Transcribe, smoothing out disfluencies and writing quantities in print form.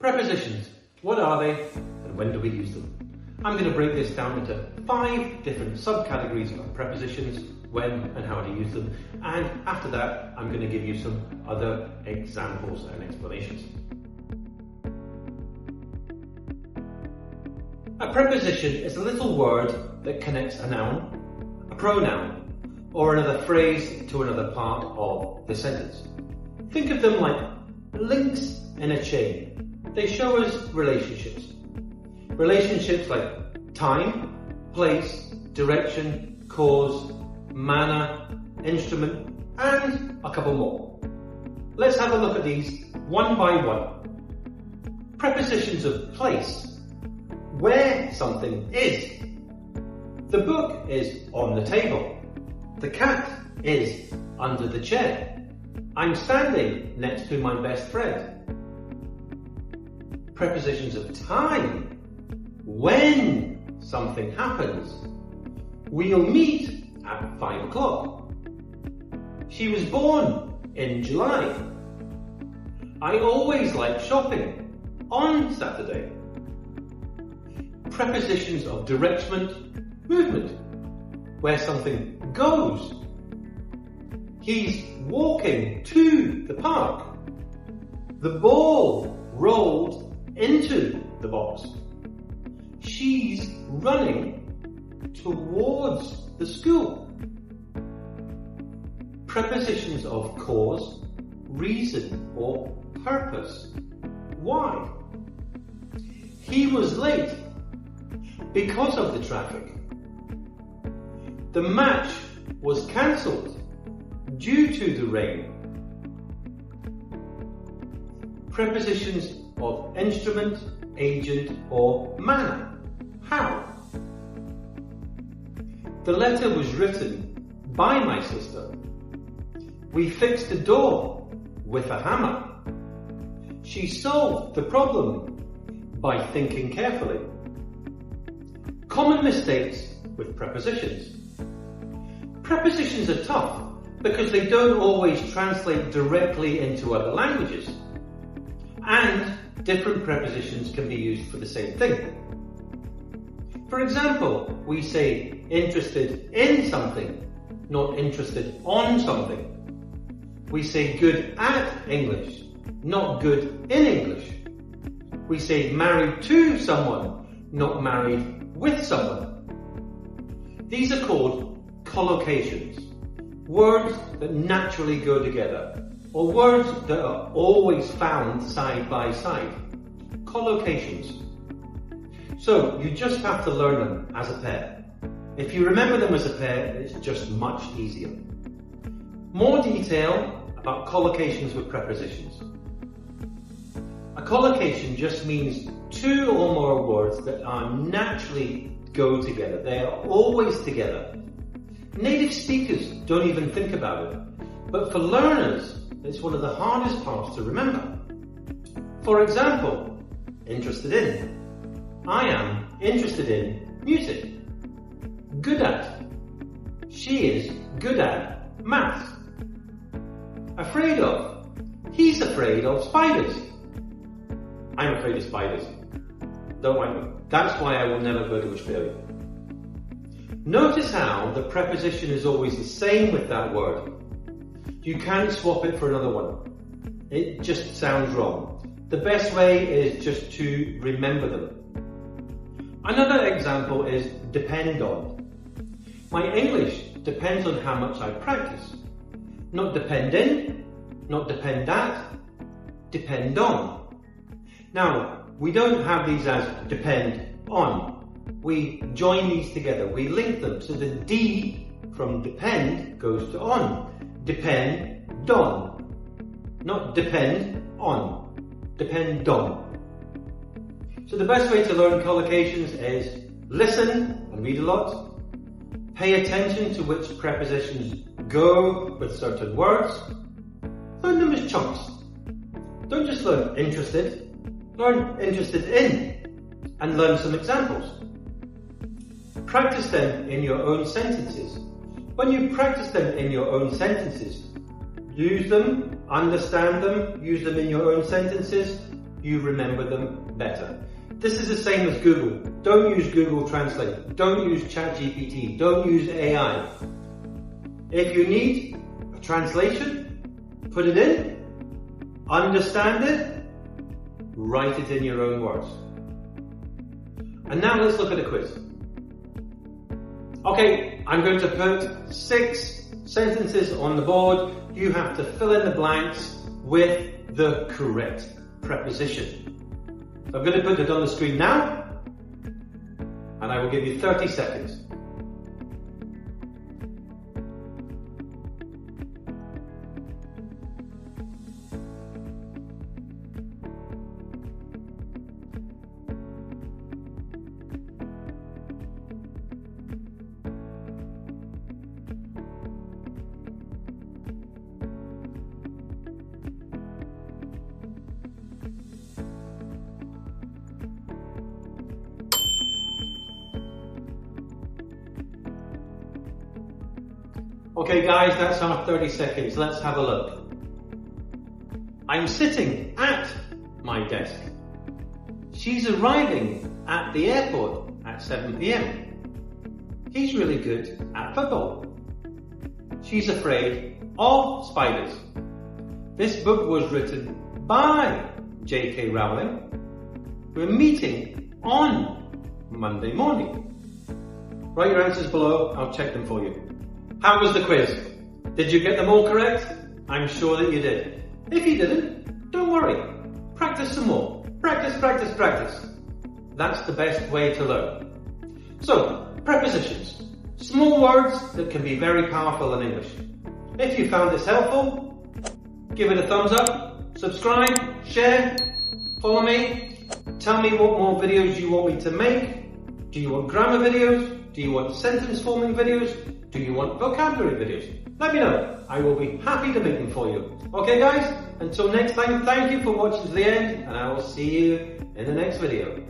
Prepositions. What are they and when do we use them? I'm going to break this down into 5 different subcategories of prepositions, when and how to use them, and after that I'm going to give you some other examples and explanations. A preposition is a little word that connects a noun, a pronoun, or another phrase to another part of the sentence. Think of them like links in a chain. They show us relationships. Relationships like time, place, direction, cause, manner, instrument, and a couple more. Let's have a look at these one by one. Prepositions of place, where something is. The book is on the table. The cat is under the chair. I'm standing next to my best friend. Prepositions of time, when something happens. We'll meet at 5 o'clock. She was born in July. I always like shopping on Saturday. Prepositions of direction, movement, where something goes. He's walking to the park. The ball rolled into the box. She's running towards the school. Prepositions of cause, reason, or purpose. Why? He was late because of the traffic. The match was cancelled due to the rain. Prepositions of instrument, agent, or manner. How? The letter was written by my sister. We fixed the door with a hammer. She solved the problem by thinking carefully. Common mistakes with prepositions. Prepositions are tough because they don't always translate directly into other languages. And different prepositions can be used for the same thing. For example, we say interested in something, not interested on something. We say good at English, not good in English. We say married to someone, not married with someone. These are called collocations, words that naturally go together, or words that are always found side by side. Collocations. So you just have to learn them as a pair. If you remember them as a pair, it's just much easier. More detail about collocations with prepositions. A collocation just means 2 or more words that are naturally go together. They are always together. Native speakers don't even think about it, but for learners, it's one of the hardest parts to remember. For example, interested in. I am interested in music. Good at. She is good at maths. Afraid of. He's afraid of spiders. I'm afraid of spiders. Don't mind me. That's why I will never go to Australia. Notice how the preposition is always the same with that word. You can't swap it for another one. It just sounds wrong. The best way is just to remember them. Another example is depend on. My English depends on how much I practice. Not depend in, not depend at, depend on. Now, we don't have these as depend on. We join these together, we link them, so the D from depend goes to on. Depend on. Not depend on. Depend on. So the best way to learn collocations is listen and read a lot. Pay attention to which prepositions go with certain words. Learn them as chunks. Don't just learn interested. Learn interested in and learn some examples. Practice them in your own sentences. When you practice them in your own sentences, use them, understand them, use them in your own sentences, you remember them better. This is the same as Google. Don't use Google Translate. Don't use ChatGPT. Don't use AI. If you need a translation, put it in, understand it, write it in your own words. And now let's look at a quiz. Okay, I'm going to put 6 sentences on the board. You have to fill in the blanks with the correct preposition. So I'm going to put it on the screen now, and I will give you 30 seconds. Okay guys, that's our 30 seconds. Let's have a look. I'm sitting at my desk. She's arriving at the airport at 7 p.m. He's really good at football. She's afraid of spiders. This book was written by J.K. Rowling. We're meeting on Monday morning. Write your answers below, I'll check them for you. How was the quiz? Did you get them all correct? I'm sure that you did. If you didn't, don't worry. Practice some more. Practice, practice, practice. That's the best way to learn. So, prepositions. Small words that can be very powerful in English. If you found this helpful, give it a thumbs up, subscribe, share, follow me, tell me what more videos you want me to make. Do you want grammar videos? Do you want sentence forming videos? Do you want vocabulary videos? Let me know. I will be happy to make them for you. Okay guys, until next time, thank you for watching to the end, and I will see you in the next video.